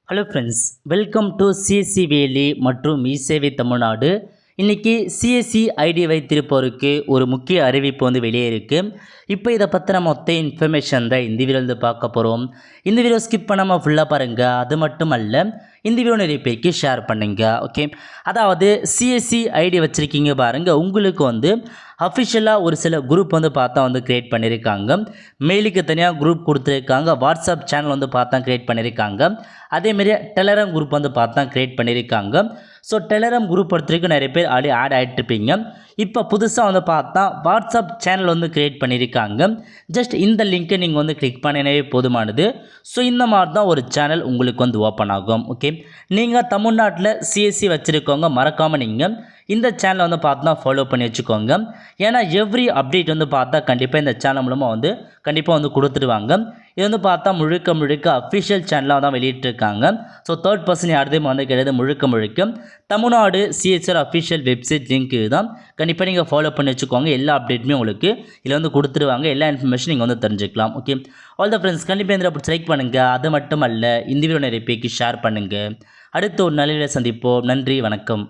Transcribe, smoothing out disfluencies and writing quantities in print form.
Hello friends, welcome to CSC valley மற்றும் இசேவை தமிழ்நாடு. இன்றைக்கி CSC ID வைத்திருப்போருக்கு ஒரு முக்கிய அறிவிப்பு வெளியே இருக்குது. இப்போ இதை பற்றின மொத்த இன்ஃபர்மேஷன் தான் இந்த வீடியோ பார்க்க போகிறோம். இந்த வீடியோ ஸ்கிப் பண்ணாமல் ஃபுல்லாக பாருங்கள். அது மட்டும் அல்ல, இந்த வீடியோ நிறைய பேருக்கு ஷேர் பண்ணுங்க. ஓகே, அதாவது சிஎஸ்சி ஐடி வச்சுருக்கீங்க பாருங்கள், உங்களுக்கு அஃபிஷியலாக ஒரு சில குரூப் பார்த்தா க்ரியேட் பண்ணியிருக்காங்க. மெயிலுக்கு தனியாக குரூப் கொடுத்துருக்காங்க. வாட்ஸ்அப் சேனல் பார்த்தா க்ரியேட் பண்ணியிருக்காங்க. அதேமாரி டெலகிராம் குரூப் பார்த்தா க்ரியேட் பண்ணியிருக்காங்க. ஸோ டெலகிராம் குரூப் பொறுத்தவரைக்கும் நிறைய பேர் ஆல்ரெடி ஆட் ஆகிட்டுருப்பீங்க. இப்போ புதுசாக பார்த்தா வாட்ஸ்அப் சேனல் க்ரியேட் பண்ணியிருக்காங்க. ஜஸ்ட் இந்த லிங்க்கை நீங்கள் கிளிக் பண்ணினவே போதுமானது. ஸோ இந்த மாதிரி தான் ஒரு சேனல் உங்களுக்கு ஓப்பன் ஆகும். ஓகே, நீங்கள் தமிழ்நாட்டில் சிஎஸ்சி வச்சுருக்கவங்க மறக்காமல் நீங்கள் இந்த சேனலை பார்த்தா ஃபாலோ பண்ணி வச்சுக்கோங்க. ஏன்னா எவ்ரி அப்டேட் பார்த்தா கண்டிப்பாக இந்த சேனல் மூலமாக கண்டிப்பாக கொடுத்துடுவாங்க. இது பார்த்தா முழுக்க அஃபிஷியல் சேனலாக தான் வெளியிட்டிருக்காங்க. ஸோ தேர்ட் பர்சன் யாருமே கிடையாது. முழுக்க Tamil Nadu CSR official website link தான். கண்டிப்பாக நீங்கள் ஃபாலோ பண்ணி வச்சுக்கோங்க. எல்லா அப்டேட்டுமே உங்களுக்கு இதில் கொடுத்துருவாங்க. எல்லா இன்ஃபர்மேஷன் நீங்கள் தெரிஞ்சுக்கலாம். ஓகே, ஆல் த ஃப்ரெண்ட்ஸ், கண்டிப்பாக இந்த அப்படி லைக் பண்ணுங்கள். அது மட்டும் அல்ல, இந்த வீடியோ நிறைய பேருக்கு ஷேர் பண்ணுங்கள். அடுத்த ஒரு நல்ல சந்திப்போம். நன்றி, வணக்கம்.